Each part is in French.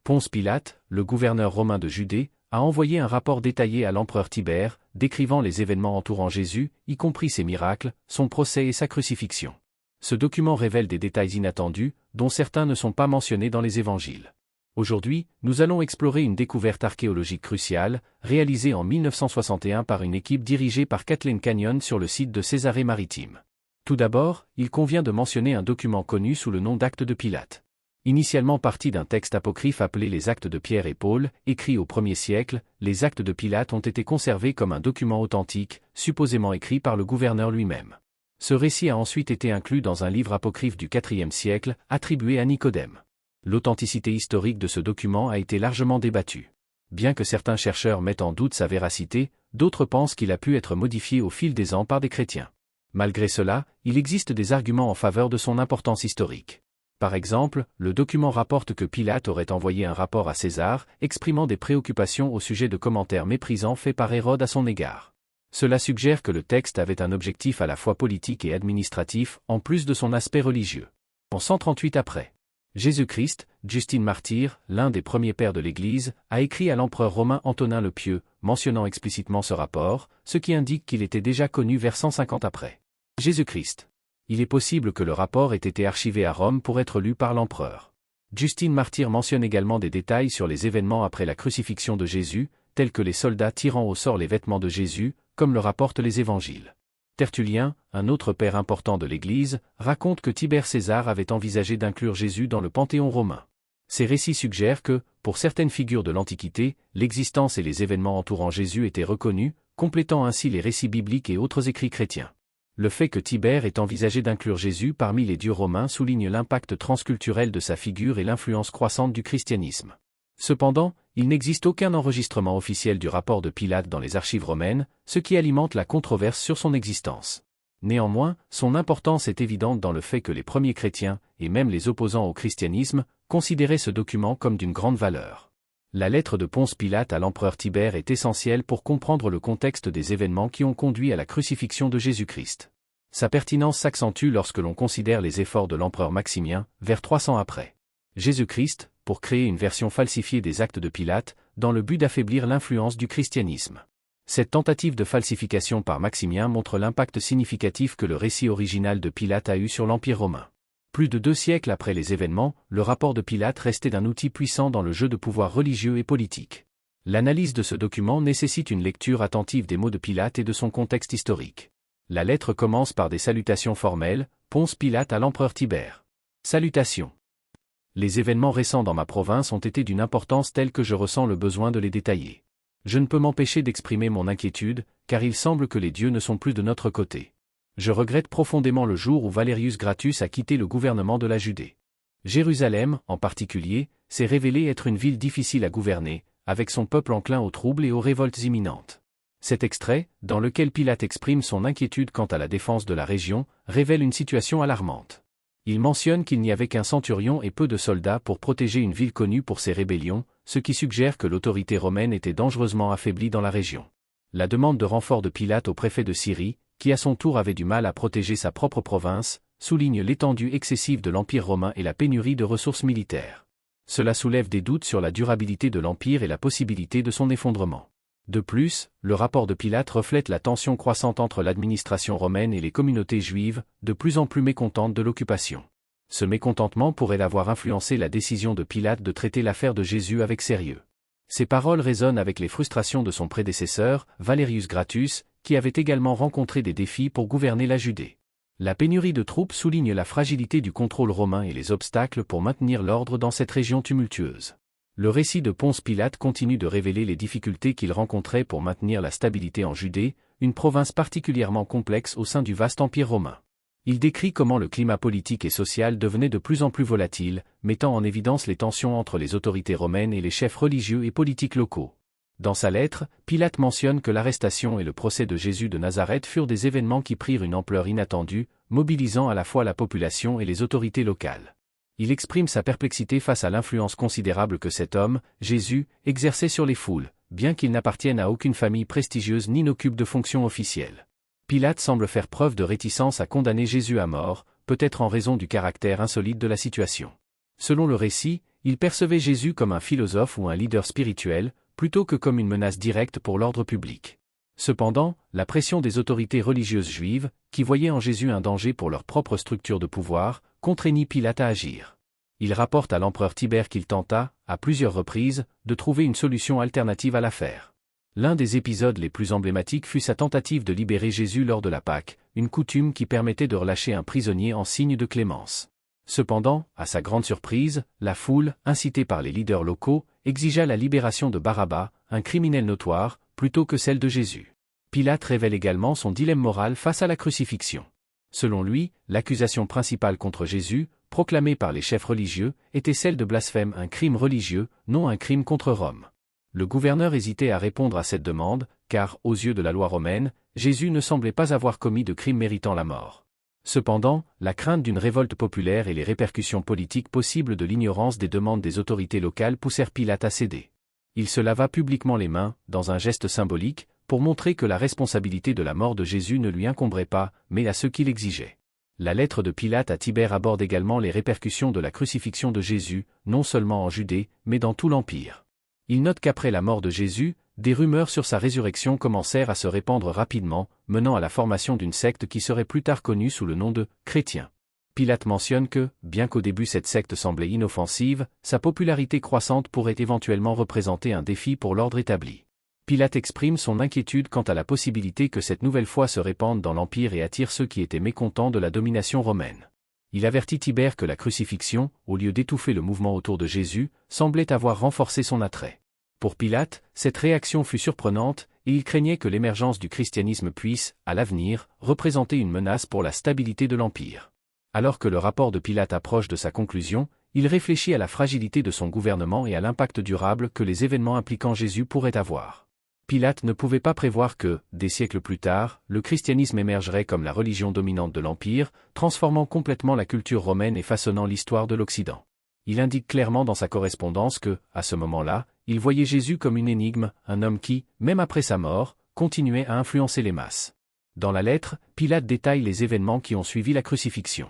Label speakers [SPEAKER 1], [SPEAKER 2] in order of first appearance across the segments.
[SPEAKER 1] Ponce Pilate, le gouverneur romain de Judée, a envoyé un rapport détaillé à l'empereur Tibère, décrivant les événements entourant Jésus, y compris ses miracles, son procès et sa crucifixion. Ce document révèle des détails inattendus, dont certains ne sont pas mentionnés dans les évangiles. Aujourd'hui, nous allons explorer une découverte archéologique cruciale, réalisée en 1961 par une équipe dirigée par Kathleen Canyon sur le site de Césarée-Maritime. Tout d'abord, il convient de mentionner un document connu sous le nom d'Actes de Pilate. Initialement parti d'un texte apocryphe appelé les Actes de Pierre et Paul, écrit au 1er siècle, les Actes de Pilate ont été conservés comme un document authentique, supposément écrit par le gouverneur lui-même. Ce récit a ensuite été inclus dans un livre apocryphe du IVe siècle, attribué à Nicodème. L'authenticité historique de ce document a été largement débattue. Bien que certains chercheurs mettent en doute sa véracité, d'autres pensent qu'il a pu être modifié au fil des ans par des chrétiens. Malgré cela, il existe des arguments en faveur de son importance historique. Par exemple, le document rapporte que Pilate aurait envoyé un rapport à César, exprimant des préoccupations au sujet de commentaires méprisants faits par Hérode à son égard. Cela suggère que le texte avait un objectif à la fois politique et administratif, en plus de son aspect religieux. En 138 après Jésus-Christ, Justine Martyr, l'un des premiers pères de l'Église, a écrit à l'empereur romain Antonin le Pieux, mentionnant explicitement ce rapport, ce qui indique qu'il était déjà connu vers 150 après Jésus-Christ. Il est possible que le rapport ait été archivé à Rome pour être lu par l'empereur. Justine Martyr mentionne également des détails sur les événements après la crucifixion de Jésus, tels que les soldats tirant au sort les vêtements de Jésus, comme le rapportent les évangiles. Tertullien, un autre père important de l'Église, raconte que Tibère César avait envisagé d'inclure Jésus dans le panthéon romain. Ces récits suggèrent que, pour certaines figures de l'Antiquité, l'existence et les événements entourant Jésus étaient reconnus, complétant ainsi les récits bibliques et autres écrits chrétiens. Le fait que Tibère ait envisagé d'inclure Jésus parmi les dieux romains souligne l'impact transculturel de sa figure et l'influence croissante du christianisme. Cependant, il n'existe aucun enregistrement officiel du rapport de Pilate dans les archives romaines, ce qui alimente la controverse sur son existence. Néanmoins, son importance est évidente dans le fait que les premiers chrétiens, et même les opposants au christianisme, considéraient ce document comme d'une grande valeur. La lettre de Ponce Pilate à l'empereur Tibère est essentielle pour comprendre le contexte des événements qui ont conduit à la crucifixion de Jésus-Christ. Sa pertinence s'accentue lorsque l'on considère les efforts de l'empereur Maximien, vers 300 après Jésus-Christ, pour créer une version falsifiée des Actes de Pilate, dans le but d'affaiblir l'influence du christianisme. Cette tentative de falsification par Maximien montre l'impact significatif que le récit original de Pilate a eu sur l'Empire romain. Plus de 2 siècles après les événements, le rapport de Pilate restait d'un outil puissant dans le jeu de pouvoir religieux et politique. L'analyse de ce document nécessite une lecture attentive des mots de Pilate et de son contexte historique. La lettre commence par des salutations formelles, Ponce Pilate à l'empereur Tibère. Salutations. Les événements récents dans ma province ont été d'une importance telle que je ressens le besoin de les détailler. Je ne peux m'empêcher d'exprimer mon inquiétude, car il semble que les dieux ne sont plus de notre côté. Je regrette profondément le jour où Valerius Gratus a quitté le gouvernement de la Judée. Jérusalem, en particulier, s'est révélée être une ville difficile à gouverner, avec son peuple enclin aux troubles et aux révoltes imminentes. Cet extrait, dans lequel Pilate exprime son inquiétude quant à la défense de la région, révèle une situation alarmante. Il mentionne qu'il n'y avait qu'un centurion et peu de soldats pour protéger une ville connue pour ses rébellions, ce qui suggère que l'autorité romaine était dangereusement affaiblie dans la région. La demande de renfort de Pilate au préfet de Syrie, qui à son tour avait du mal à protéger sa propre province, souligne l'étendue excessive de l'Empire romain et la pénurie de ressources militaires. Cela soulève des doutes sur la durabilité de l'Empire et la possibilité de son effondrement. De plus, le rapport de Pilate reflète la tension croissante entre l'administration romaine et les communautés juives, de plus en plus mécontentes de l'occupation. Ce mécontentement pourrait avoir influencé la décision de Pilate de traiter l'affaire de Jésus avec sérieux. Ces paroles résonnent avec les frustrations de son prédécesseur, Valerius Gratus, qui avait également rencontré des défis pour gouverner la Judée. La pénurie de troupes souligne la fragilité du contrôle romain et les obstacles pour maintenir l'ordre dans cette région tumultueuse. Le récit de Ponce Pilate continue de révéler les difficultés qu'il rencontrait pour maintenir la stabilité en Judée, une province particulièrement complexe au sein du vaste empire romain. Il décrit comment le climat politique et social devenait de plus en plus volatile, mettant en évidence les tensions entre les autorités romaines et les chefs religieux et politiques locaux. Dans sa lettre, Pilate mentionne que l'arrestation et le procès de Jésus de Nazareth furent des événements qui prirent une ampleur inattendue, mobilisant à la fois la population et les autorités locales. Il exprime sa perplexité face à l'influence considérable que cet homme, Jésus, exerçait sur les foules, bien qu'il n'appartienne à aucune famille prestigieuse ni n'occupe de fonction officielle. Pilate semble faire preuve de réticence à condamner Jésus à mort, peut-être en raison du caractère insolite de la situation. Selon le récit, il percevait Jésus comme un philosophe ou un leader spirituel, plutôt que comme une menace directe pour l'ordre public. Cependant, la pression des autorités religieuses juives, qui voyaient en Jésus un danger pour leur propre structure de pouvoir, contraignit Pilate à agir. Il rapporte à l'empereur Tibère qu'il tenta, à plusieurs reprises, de trouver une solution alternative à l'affaire. L'un des épisodes les plus emblématiques fut sa tentative de libérer Jésus lors de la Pâque, une coutume qui permettait de relâcher un prisonnier en signe de clémence. Cependant, à sa grande surprise, la foule, incitée par les leaders locaux, exigea la libération de Barabbas, un criminel notoire, plutôt que celle de Jésus. Pilate révèle également son dilemme moral face à la crucifixion. Selon lui, l'accusation principale contre Jésus, proclamée par les chefs religieux, était celle de blasphème, un crime religieux, non un crime contre Rome. Le gouverneur hésitait à répondre à cette demande, car, aux yeux de la loi romaine, Jésus ne semblait pas avoir commis de crime méritant la mort. Cependant, la crainte d'une révolte populaire et les répercussions politiques possibles de l'ignorance des demandes des autorités locales poussèrent Pilate à céder. Il se lava publiquement les mains, dans un geste symbolique, pour montrer que la responsabilité de la mort de Jésus ne lui incombrait pas, mais à ceux qui l'exigeaient. La lettre de Pilate à Tibère aborde également les répercussions de la crucifixion de Jésus, non seulement en Judée, mais dans tout l'Empire. Il note qu'après la mort de Jésus, des rumeurs sur sa résurrection commencèrent à se répandre rapidement, menant à la formation d'une secte qui serait plus tard connue sous le nom de « chrétiens ». Pilate mentionne que, bien qu'au début cette secte semblait inoffensive, sa popularité croissante pourrait éventuellement représenter un défi pour l'ordre établi. Pilate exprime son inquiétude quant à la possibilité que cette nouvelle foi se répande dans l'Empire et attire ceux qui étaient mécontents de la domination romaine. Il avertit Tibère que la crucifixion, au lieu d'étouffer le mouvement autour de Jésus, semblait avoir renforcé son attrait. Pour Pilate, cette réaction fut surprenante, et il craignait que l'émergence du christianisme puisse, à l'avenir, représenter une menace pour la stabilité de l'Empire. Alors que le rapport de Pilate approche de sa conclusion, il réfléchit à la fragilité de son gouvernement et à l'impact durable que les événements impliquant Jésus pourraient avoir. Pilate ne pouvait pas prévoir que, des siècles plus tard, le christianisme émergerait comme la religion dominante de l'Empire, transformant complètement la culture romaine et façonnant l'histoire de l'Occident. Il indique clairement dans sa correspondance que, à ce moment-là, il voyait Jésus comme une énigme, un homme qui, même après sa mort, continuait à influencer les masses. Dans la lettre, Pilate détaille les événements qui ont suivi la crucifixion.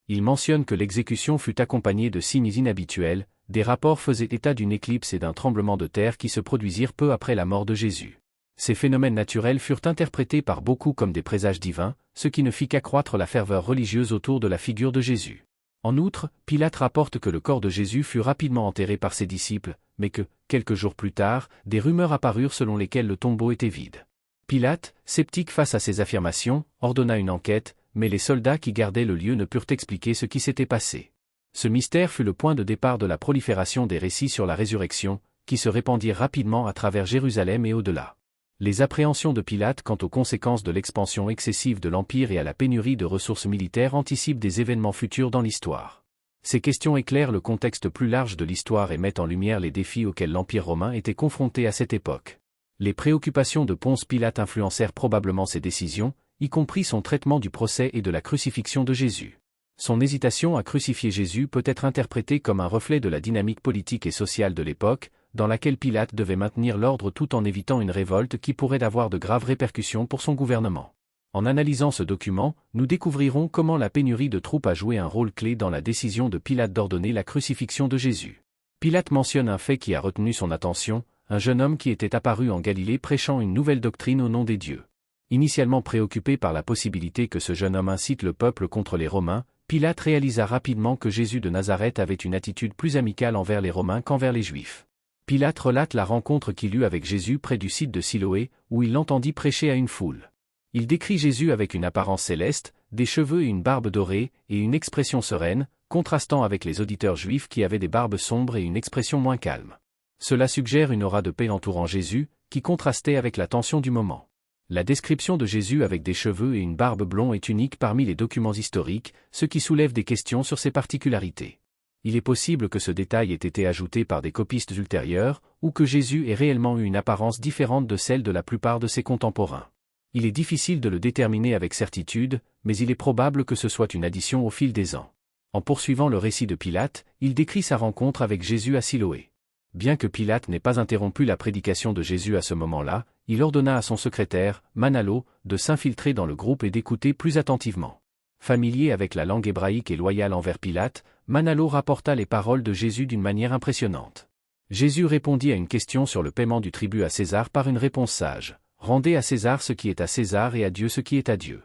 [SPEAKER 1] Il mentionne que l'exécution fut accompagnée de signes inhabituels, des rapports faisaient état d'une éclipse et d'un tremblement de terre qui se produisirent peu après la mort de Jésus. Ces phénomènes naturels furent interprétés par beaucoup comme des présages divins, ce qui ne fit qu'accroître la ferveur religieuse autour de la figure de Jésus. En outre, Pilate rapporte que le corps de Jésus fut rapidement enterré par ses disciples, mais que, quelques jours plus tard, des rumeurs apparurent selon lesquelles le tombeau était vide. Pilate, sceptique face à ces affirmations, ordonna une enquête, mais les soldats qui gardaient le lieu ne purent expliquer ce qui s'était passé. Ce mystère fut le point de départ de la prolifération des récits sur la résurrection, qui se répandirent rapidement à travers Jérusalem et au-delà. Les appréhensions de Pilate quant aux conséquences de l'expansion excessive de l'Empire et à la pénurie de ressources militaires anticipent des événements futurs dans l'histoire. Ces questions éclairent le contexte plus large de l'histoire et mettent en lumière les défis auxquels l'Empire romain était confronté à cette époque. Les préoccupations de Ponce Pilate influencèrent probablement ses décisions, y compris son traitement du procès et de la crucifixion de Jésus. Son hésitation à crucifier Jésus peut être interprétée comme un reflet de la dynamique politique et sociale de l'époque, dans laquelle Pilate devait maintenir l'ordre tout en évitant une révolte qui pourrait avoir de graves répercussions pour son gouvernement. En analysant ce document, nous découvrirons comment la pénurie de troupes a joué un rôle clé dans la décision de Pilate d'ordonner la crucifixion de Jésus. Pilate mentionne un fait qui a retenu son attention, un jeune homme qui était apparu en Galilée prêchant une nouvelle doctrine au nom des dieux. Initialement préoccupé par la possibilité que ce jeune homme incite le peuple contre les Romains, Pilate réalisa rapidement que Jésus de Nazareth avait une attitude plus amicale envers les Romains qu'envers les Juifs. Pilate relate la rencontre qu'il eut avec Jésus près du site de Siloé, où il l'entendit prêcher à une foule. Il décrit Jésus avec une apparence céleste, des cheveux et une barbe dorée, et une expression sereine, contrastant avec les auditeurs juifs qui avaient des barbes sombres et une expression moins calme. Cela suggère une aura de paix entourant Jésus, qui contrastait avec la tension du moment. La description de Jésus avec des cheveux et une barbe blonde est unique parmi les documents historiques, ce qui soulève des questions sur ses particularités. Il est possible que ce détail ait été ajouté par des copistes ultérieurs, ou que Jésus ait réellement eu une apparence différente de celle de la plupart de ses contemporains. Il est difficile de le déterminer avec certitude, mais il est probable que ce soit une addition au fil des ans. En poursuivant le récit de Pilate, il décrit sa rencontre avec Jésus à Siloé. Bien que Pilate n'ait pas interrompu la prédication de Jésus à ce moment-là, il ordonna à son secrétaire, Manalo, de s'infiltrer dans le groupe et d'écouter plus attentivement. Familier avec la langue hébraïque et loyal envers Pilate, Manalo rapporta les paroles de Jésus d'une manière impressionnante. Jésus répondit à une question sur le paiement du tribut à César par une réponse sage. Rendez à César ce qui est à César et à Dieu ce qui est à Dieu.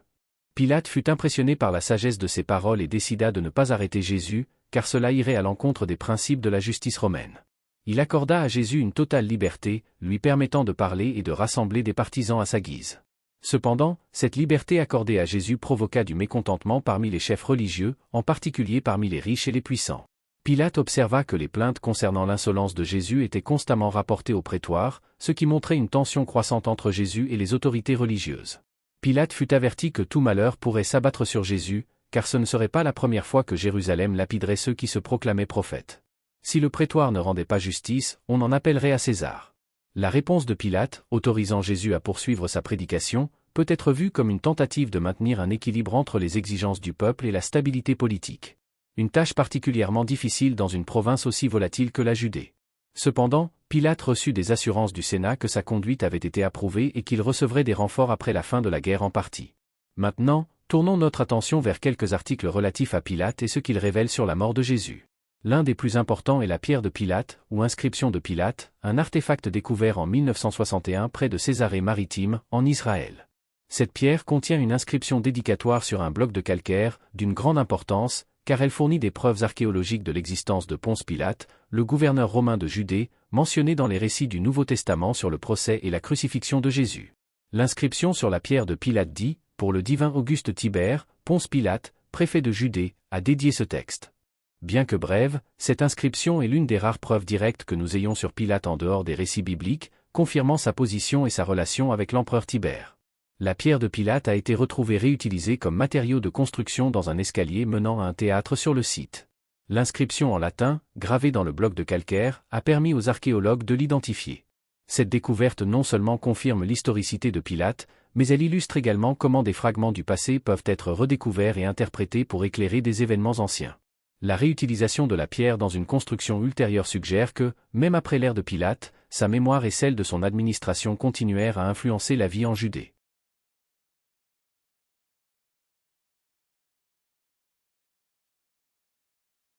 [SPEAKER 1] Pilate fut impressionné par la sagesse de ces paroles et décida de ne pas arrêter Jésus, car cela irait à l'encontre des principes de la justice romaine. Il accorda à Jésus une totale liberté, lui permettant de parler et de rassembler des partisans à sa guise. Cependant, cette liberté accordée à Jésus provoqua du mécontentement parmi les chefs religieux, en particulier parmi les riches et les puissants. Pilate observa que les plaintes concernant l'insolence de Jésus étaient constamment rapportées au prétoire, ce qui montrait une tension croissante entre Jésus et les autorités religieuses. Pilate fut averti que tout malheur pourrait s'abattre sur Jésus, car ce ne serait pas la première fois que Jérusalem lapiderait ceux qui se proclamaient prophètes. Si le prétoire ne rendait pas justice, on en appellerait à César. La réponse de Pilate, autorisant Jésus à poursuivre sa prédication, peut être vue comme une tentative de maintenir un équilibre entre les exigences du peuple et la stabilité politique. Une tâche particulièrement difficile dans une province aussi volatile que la Judée. Cependant, Pilate reçut des assurances du Sénat que sa conduite avait été approuvée et qu'il recevrait des renforts après la fin de la guerre en partie. Maintenant, tournons notre attention vers quelques articles relatifs à Pilate et ce qu'ils révèlent sur la mort de Jésus. L'un des plus importants est la pierre de Pilate, ou inscription de Pilate, un artefact découvert en 1961 près de Césarée-Maritime, en Israël. Cette pierre contient une inscription dédicatoire sur un bloc de calcaire, d'une grande importance, car elle fournit des preuves archéologiques de l'existence de Ponce Pilate, le gouverneur romain de Judée, mentionné dans les récits du Nouveau Testament sur le procès et la crucifixion de Jésus. L'inscription sur la pierre de Pilate dit, pour le divin Auguste Tibère, Ponce Pilate, préfet de Judée, a dédié ce texte. Bien que brève, cette inscription est l'une des rares preuves directes que nous ayons sur Pilate en dehors des récits bibliques, confirmant sa position et sa relation avec l'empereur Tibère. La pierre de Pilate a été retrouvée réutilisée comme matériau de construction dans un escalier menant à un théâtre sur le site. L'inscription en latin, gravée dans le bloc de calcaire, a permis aux archéologues de l'identifier. Cette découverte non seulement confirme l'historicité de Pilate, mais elle illustre également comment des fragments du passé peuvent être redécouverts et interprétés pour éclairer des événements anciens. La réutilisation de la pierre dans une construction ultérieure suggère que, même après l'ère de Pilate, sa mémoire et celle de son administration continuèrent à influencer la vie en Judée.